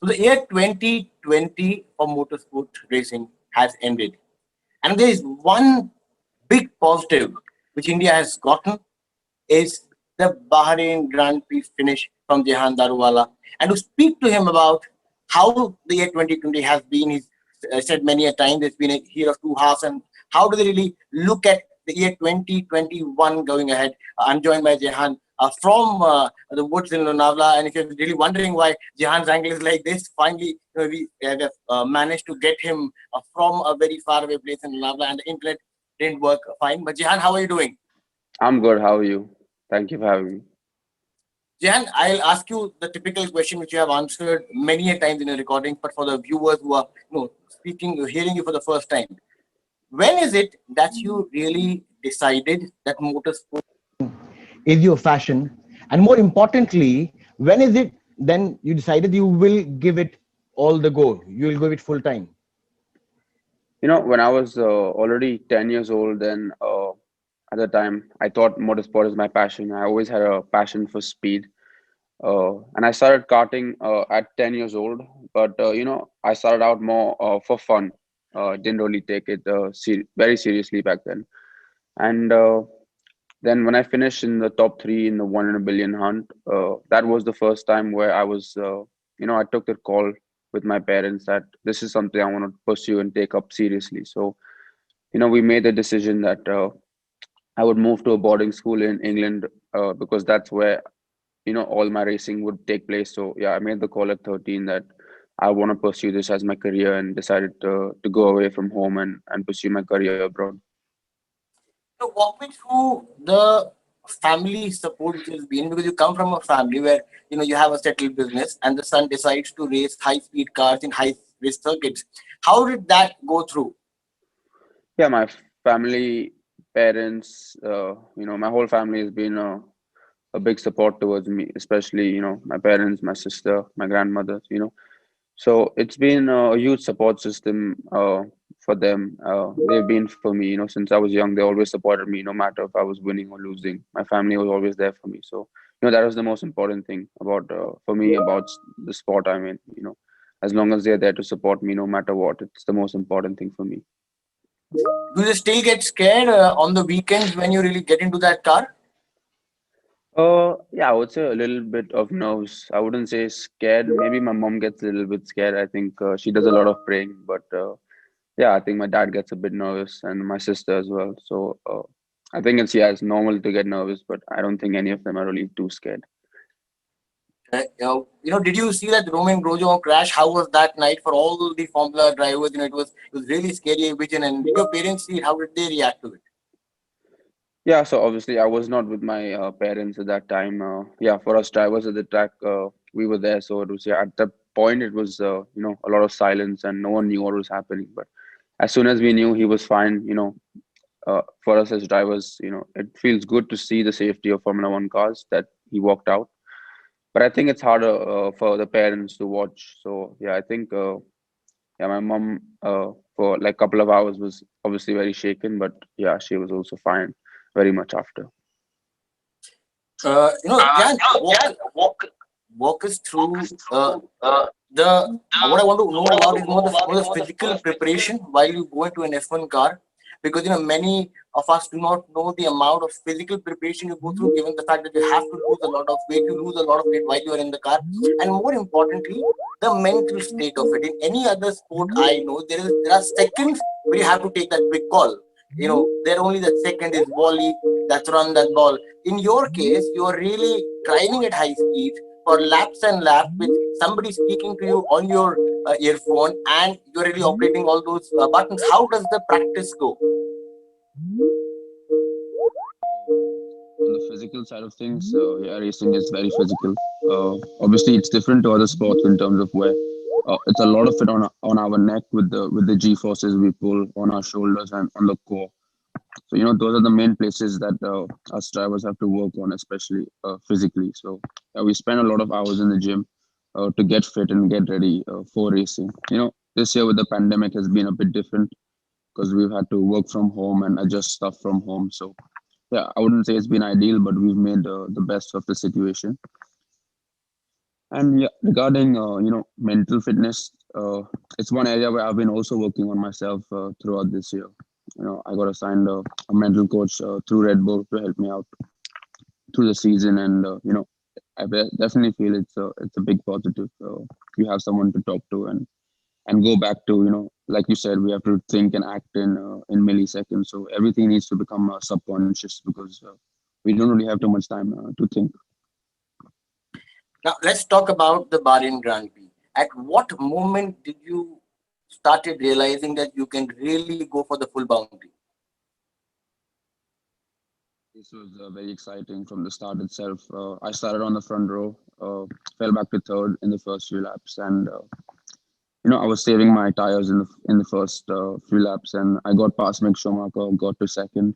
So the year 2020 for motorsport racing has ended. And there is one big positive which India has gotten is the Bahrain Grand Prix finish from Jehan Daruwala. And to speak to him about how the year 2020 has been, he's said many a time there's been a year of two halves, and how do they really look at the year 2021 going ahead? I'm joined by Jehan from the woods in Lonavala. And if you're really wondering why Jehan's angle is like this, finally we have managed to get him from a very far away place in Lonavala, and the internet didn't work fine. But Jehan, how are you doing? I'm good. How are you? Thank you for having me. Jan, I'll ask you the typical question which you have answered many a times in your recordings, but for the viewers who are speaking, hearing you for the first time, when is it that you really decided that motorsport is your fashion? And more importantly, when is it then you decided you will give it all the go? You will give it full time? When I was already 10 years old, then at the time, I thought motorsport is my passion. I always had a passion for speed. And I started karting at 10 years old. But, I started out more for fun. Didn't really take it very seriously back then. And then when I finished in the top three in the 1 in a billion hunt, that was the first time where I took the call with my parents that this is something I want to pursue and take up seriously. So, we made the decision that I would move to a boarding school in England because that's where, all my racing would take place. So, yeah, I made the call at 13 that I want to pursue this as my career and decided to go away from home and pursue my career abroad. So walk me through the family support which has been, because you come from a family where you have a settled business and the son decides to race high speed cars in high race circuits. How did that go through? Yeah, my family, parents, my whole family has been a big support towards me, especially, my parents, my sister, my grandmother, So it's been a huge support system for them. They've been for me, since I was young. They always supported me, no matter if I was winning or losing. My family was always there for me. So, that was the most important thing about for me about the sport. I mean, as long as they're there to support me, no matter what, it's the most important thing for me. Do you still get scared on the weekends when you really get into that car? Yeah, I would say a little bit of nerves. I wouldn't say scared. Maybe my mom gets a little bit scared. I think she does a lot of praying, but yeah, I think my dad gets a bit nervous and my sister as well. So I think it's normal to get nervous, but I don't think any of them are really too scared. Did you see that Roman Grosjean crash? How was that night for all the Formula drivers? It was really scary vision. And did your parents see it? How did they react to it? Yeah, so obviously I was not with my parents at that time. Yeah, for us drivers at the track, we were there. So it was, yeah, at that point it was a lot of silence and no one knew what was happening. But as soon as we knew he was fine, for us as drivers, it feels good to see the safety of Formula One cars that he walked out. But I think it's harder for the parents to watch. So yeah, I think yeah, my mom for like a couple of hours was obviously very shaken, but yeah, she was also fine very much after. Jan, walk us through the what I want to know about is more the physical preparation while you go into an F1 car, because many of us do not know the amount of physical preparation you go through, given the fact that you have to lose a lot of weight, you lose a lot of weight while you are in the car, and more importantly, the mental state of it. In any other sport, I know there are seconds where you have to take that quick call. There only that second is volley, that's run that ball. In your case, you are really driving at high speed for laps and laps with somebody speaking to you on your earphone, and you're really operating all those buttons. How does the practice go? On the physical side of things, yeah, racing is very physical. Obviously, it's different to other sports in terms of where it's a lot of it on our neck with the G forces we pull on our shoulders and on the core. So those are the main places that us drivers have to work on, especially physically. So we spend a lot of hours in the gym to get fit and get ready for racing. This year with the pandemic has been a bit different because we've had to work from home and adjust stuff from home. So yeah, I wouldn't say it's been ideal, but we've made the best of the situation. And yeah, regarding mental fitness, it's one area where I've been also working on myself throughout this year. I got assigned a mental coach through Red Bull to help me out through the season, and definitely feel it's a big positive. You have someone to talk to and go back to, like you said, we have to think and act in milliseconds. So everything needs to become subconscious because we don't really have too much time to think. Now let's talk about the Bahrain Grand Prix. At what moment did you started realizing that you can really go for the full boundary? This was very exciting from the start itself. I started on the front row, fell back to third in the first few laps, and I was saving my tires in the first few laps, and I got past Mick Schumacher, got to second,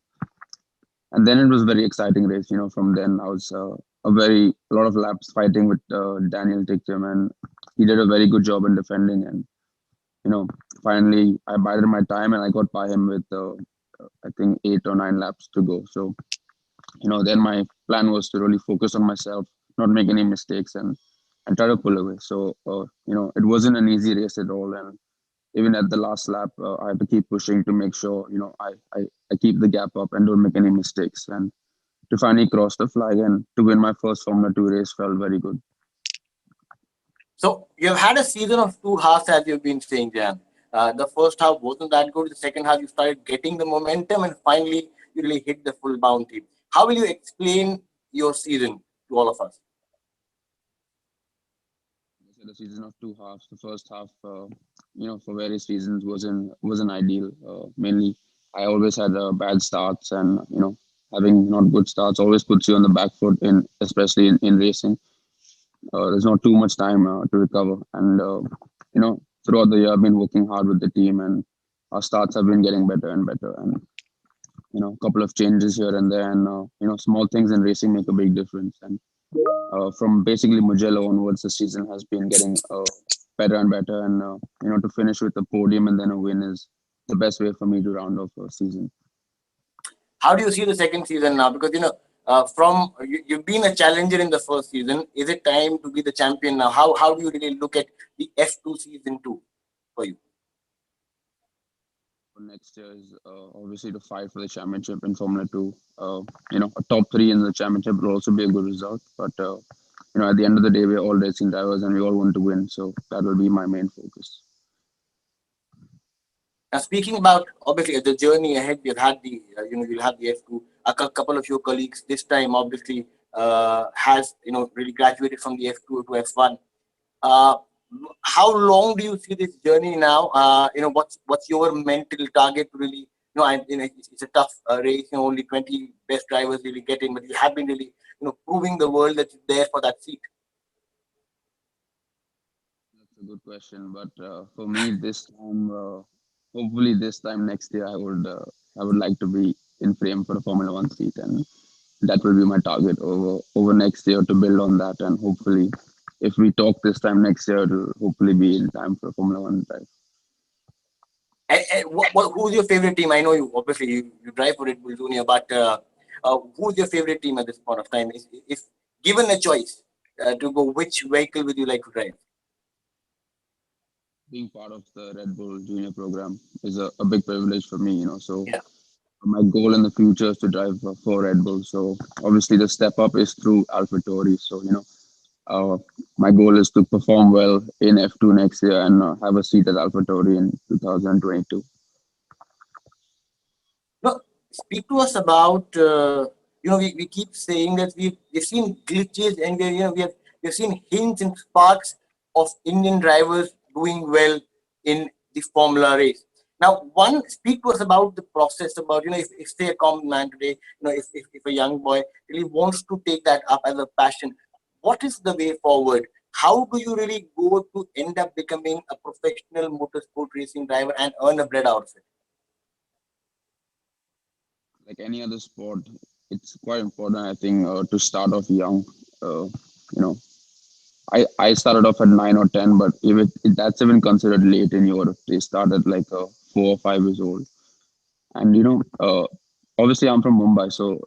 and then it was a very exciting race. From then I was a lot of laps fighting with Daniel Ticktum, and he did a very good job in defending, and you know, finally I bided my time and I got by him with I think 8 or 9 laps to go. So then my plan was to really focus on myself, not make any mistakes, and try to pull away. So it wasn't an easy race at all, and even at the last lap, I had to keep pushing to make sure I keep the gap up and don't make any mistakes. And to finally cross the flag and to win my first Formula 2 race felt very good. So you've had a season of two halves, as you've been saying, Jan. The first half wasn't that good. The second half, you started getting the momentum, and finally, you really hit the full bounty. How will you explain your season to all of us? I said a season of 2 halves. The first half, for various reasons, wasn't ideal. Mainly, I always had bad starts, and having not good starts always puts you on the back foot, especially in racing. There's not too much time to recover, and throughout the year, I've been working hard with the team, and our starts have been getting better and better. And a couple of changes here and there, and small things in racing make a big difference. And from basically Mugello onwards, the season has been getting better and better. And to finish with a podium and then a win is the best way for me to round off a season. How do you see the second season now? Because you've been a challenger in the first season. Is it time to be the champion now? How do you really look at the F2 season two for you? For next year is obviously to fight for the championship in Formula 2. A top three in the championship will also be a good result. But at the end of the day, we're all racing drivers and we all want to win. So that will be my main focus. Now, speaking about obviously the journey ahead, we've had you'll have the F2. Couple of your colleagues this time obviously has really graduated from the F2 to F1. Uh, how long do you see this journey now? What's your mental target to really? It's a tough race. Only 20 best drivers really get in, but you have been really proving the world that you're there for that seat. That's a good question. But for me, this time, hopefully this time next year, I would like to be in frame for a Formula One seat, and that will be my target over next year to build on that. And hopefully, if we talk this time next year, it'll hopefully be in time for a Formula One drive. And who's your favorite team? I know you obviously you drive for Red Bull Junior, but who's your favorite team at this point of time? If given a choice to go, which vehicle would you like to drive? Being part of the Red Bull Junior program is a big privilege for me. So Yeah. my goal in the future is to drive for Red Bull. So obviously the step up is through Alpha Tauri. So uh, my goal is to perform well in F2 next year and have a seat at Alpha Tauri in 2022. No, speak to us about we keep saying that we've seen glitches and we've seen hints and sparks of Indian drivers doing well in the Formula race. Now, one speak to us about the process about if say a common man today, if a young boy really wants to take that up as a passion, what is the way forward? How do you really go to end up becoming a professional motorsport racing driver and earn a bread out of it? Like any other sport, it's quite important, I think, to start off young. You know, I started off at 9 or 10, but even that's even considered late in Europe. They start at like 4 or 5 years old. And obviously I'm from Mumbai, so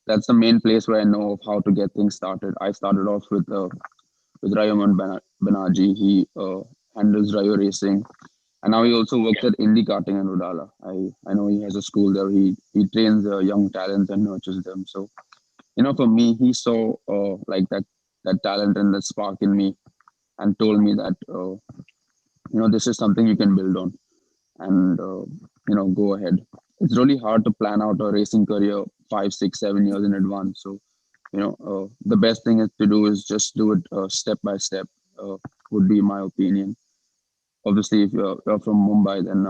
that's the main place where I know of how to get things started. I started off with with Raymond Banerjee. He handles driver racing, and now he also works at Indy Karting in Rodala. I know he has a school there. He trains young talents and nurtures them. So for me, he saw like that talent and that spark in me, and told me that this is something you can build on, and go ahead. It's really hard to plan out a racing career 5, 6, 7 years in advance. So the best thing is to do is just do it step by step. Would be my opinion. Obviously, if you're from Mumbai, then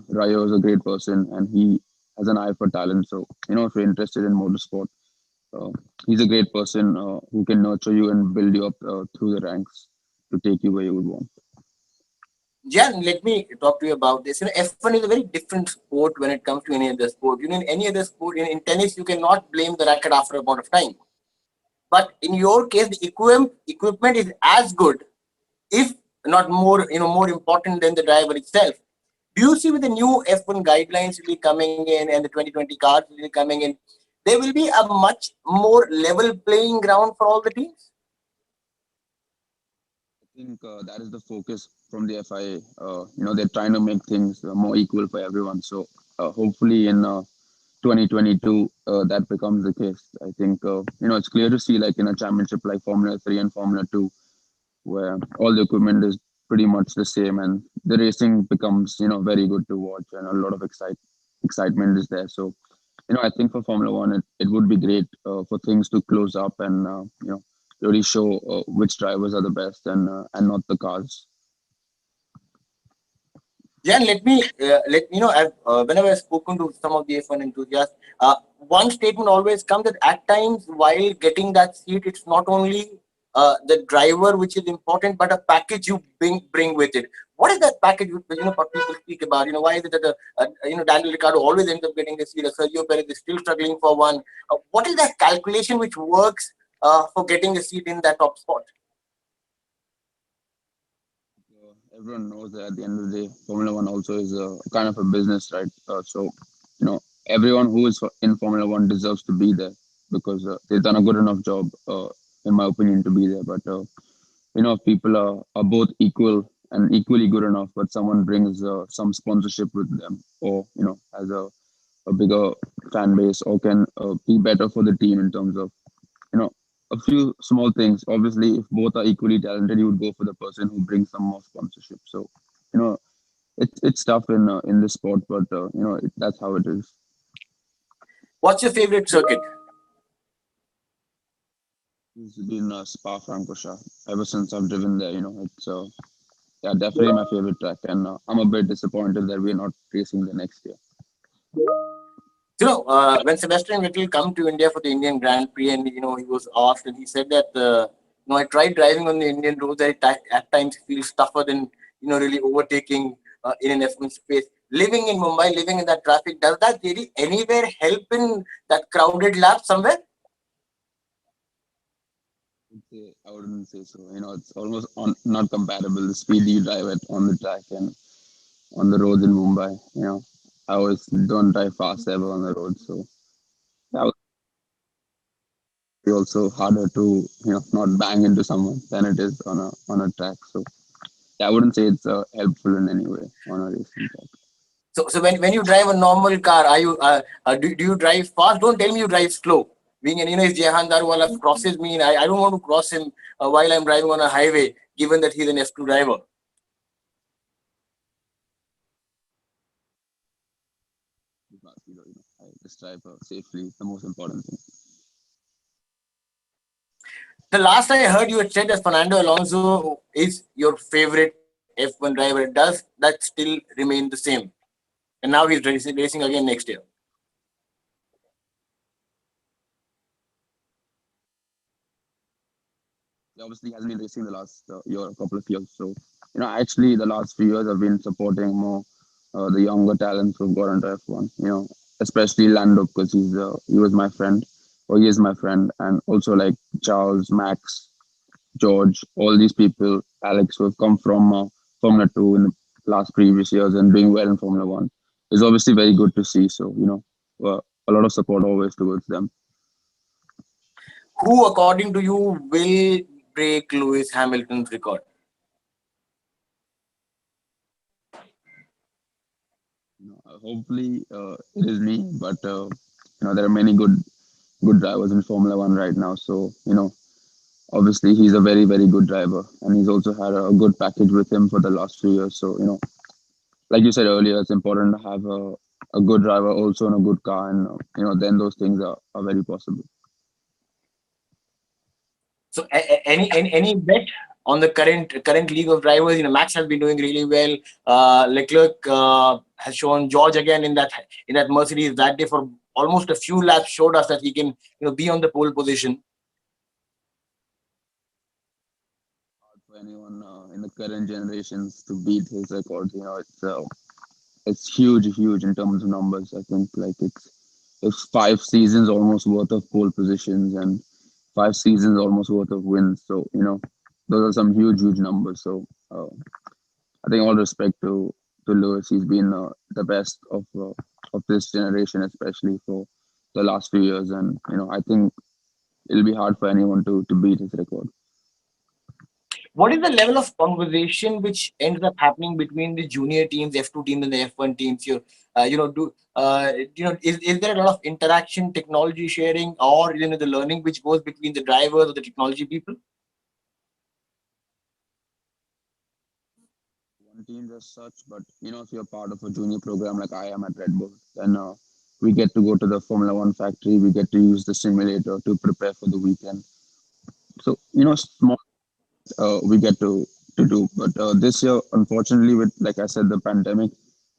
Rayo is a great person, and he has an eye for talent. So if you're interested in motorsport, uh, he's a great person who can nurture you and build you up through the ranks to take you where you would want. Jan, let me talk to you about this. F1 is a very different sport when it comes to any other sport. In any other sport, in tennis, you cannot blame the racket after a amount of time. But in your case, the equipment is as good, if not more, more important than the driver itself. Do you see with the new F1 guidelines will be coming in and the 2020 cars will be coming in, there will be a much more level playing ground for all the teams? I think that is the focus from the FIA. They're trying to make things more equal for everyone. So hopefully in 2022 that becomes the case. I think it's clear to see like in a championship like Formula 3 and Formula 2, where all the equipment is pretty much the same, and the racing becomes very good to watch, and a lot of excitement is there. So I think for Formula One, it would be great for things to close up and really show which drivers are the best, and not the cars. Jan, let me know. Whenever I've spoken to some of the F1 enthusiasts, one statement always comes that at times while getting that seat, it's not only the driver which is important, but a package you bring with it. What is that package? What people speak about. Why is it that Daniel Ricciardo always ends up getting a seat? Sergio Perez is still struggling for one. What is that calculation which works for getting a seat in that top spot? Everyone knows that at the end of the day, Formula One also is a kind of a business, right? So you know, everyone who is in Formula One deserves to be there because they've done a good enough job, in my opinion, to be there. But if people are both equal and equally good enough, but someone brings some sponsorship with them, or has a bigger fan base, or can be better for the team in terms of you know a few small things. Obviously, if both are equally talented, you would go for the person who brings some more sponsorship. So you know it's tough in this sport, but that's how it is. What's your favorite circuit? It's been Spa Francorchamps ever since I've driven there. It's yeah, definitely my favorite track, and I'm a bit disappointed that we're not racing the next year. When Sebastian Vettel come to India for the Indian Grand Prix, and he was asked, and he said that I tried driving on the Indian roads. At times feels tougher than really overtaking in an F1 space. Living in Mumbai, living in that traffic, does that really anywhere help in that crowded lap somewhere? I wouldn't say so. It's almost not comparable the speed you drive at on the track and on the roads in Mumbai. I always don't drive fast ever on the road, so that would be also harder to not bang into someone than it is on a track. So yeah, I wouldn't say it's helpful in any way on a racing track. So when you drive a normal car, are you do you drive fast? Don't tell me you drive slow. Being if Jehan Daruwala crosses me, I don't want to cross him while I'm driving on a highway, given that he's an F2 driver. I just drive safely. It's the most important thing. The last I heard you had said that Fernando Alonso is your favorite F1 driver. Does that still remain the same? And now he's racing again next year. He obviously hasn't been racing the last year, a couple of years. So, actually, the last few years I've been supporting more the younger talents who've got into F1. Especially Lando because he was my friend, or he is my friend, and also like Charles, Max, George, all these people, Alex, who have come from Formula Two in the last previous years and doing well in Formula One. Is obviously very good to see. So, a lot of support always towards them. Who, according to you, will break Lewis Hamilton's record? Hopefully, it is me, but there are many good drivers in Formula One right now. So obviously he's a very good driver, and he's also had a good package with him for the last few years. So like you said earlier, it's important to have a good driver also in a good car, and then those things are very possible. So any bet on the current league of drivers? Max has been doing really well. Leclerc has shown George again in that Mercedes that day for almost a few laps, showed us that he can be on the pole position. For anyone in the current generations to beat his records, it's huge in terms of numbers. I think like it's 5 seasons almost worth of pole positions and 5 seasons almost worth of wins. So those are some huge numbers. So I think all respect to Lewis. He's been the best of this generation, especially for the last few years. And I think it'll be hard for anyone to beat his record. What is the level of conversation which ends up happening between the junior teams, F2 teams, and the F1 teams? Is there a lot of interaction, technology sharing, or the learning which goes between the drivers or the technology people? One team as such, but if you're part of a junior program like I am at Red Bull, then we get to go to the Formula One factory. We get to use the simulator to prepare for the weekend. So small we get to do. But this year, unfortunately, with like I said, the pandemic,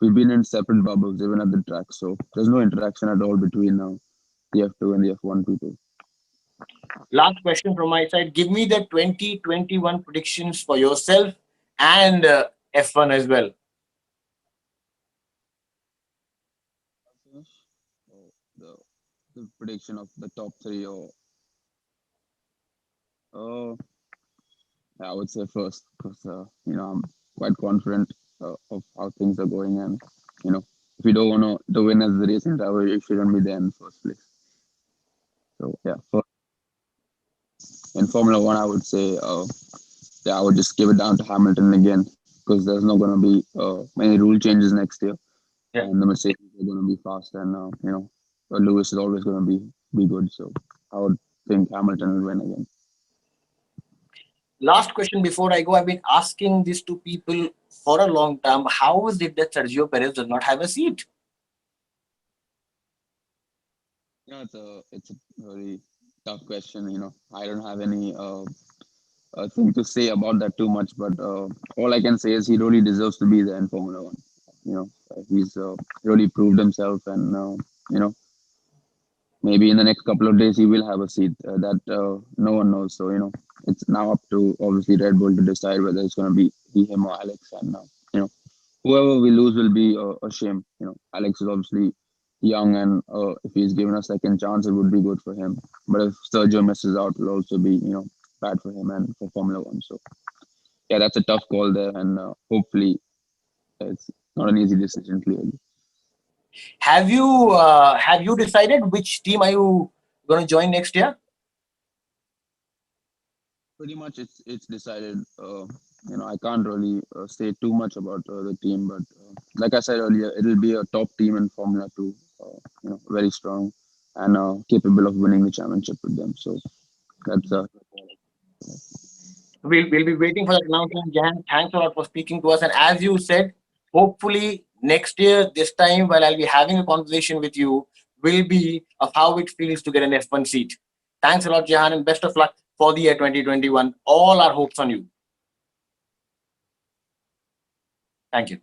we've been in separate bubbles even at the track. So there's no interaction at all between the F2 and the F1 people. Last question from my side. Give me the 2021 predictions for yourself and F1 as well. So the prediction of the top three, or uh, I would say first, because I'm quite confident of how things are going, and if you don't want to win as the racing driver, you shouldn't be there in the first place. So yeah, in Formula One, I would say I would just give it down to Hamilton again, because there's not going to be many rule changes next year, Yeah. and the Mercedes are going to be fast, and Lewis is always going to be good. So I would think Hamilton will win again. Last question before I go. I've been asking this to people for a long time. How is it that Sergio Perez does not have a seat? It's a very tough question. I don't have any thing to say about that too much, but all I can say is he really deserves to be there in Formula One. He's really proved himself, and maybe in the next couple of days he will have a seat that no one knows. So it's now up to obviously Red Bull to decide whether it's going to be him or Alex, and whoever we lose will be a shame. Alex is obviously young, and if he's given a second chance, it would be good for him. But if Sergio misses out, it'll also be bad for him and for Formula One. So yeah, that's a tough call there, and hopefully it's not an easy decision. Clearly, Have you decided which team are you going to join next year? pretty much it's decided. I can't really say too much about the team, but like I said earlier, it'll be a top team in Formula Two. Very strong and capable of winning the championship with them. So that's We'll be waiting for that announcement. Jahan, thanks a lot for speaking to us. And as you said, hopefully next year, this time, while I'll be having a conversation with you, will be of how it feels to get an F1 seat. Thanks a lot, Jahan, and best of luck for the year 2021. All our hopes on you. Thank you.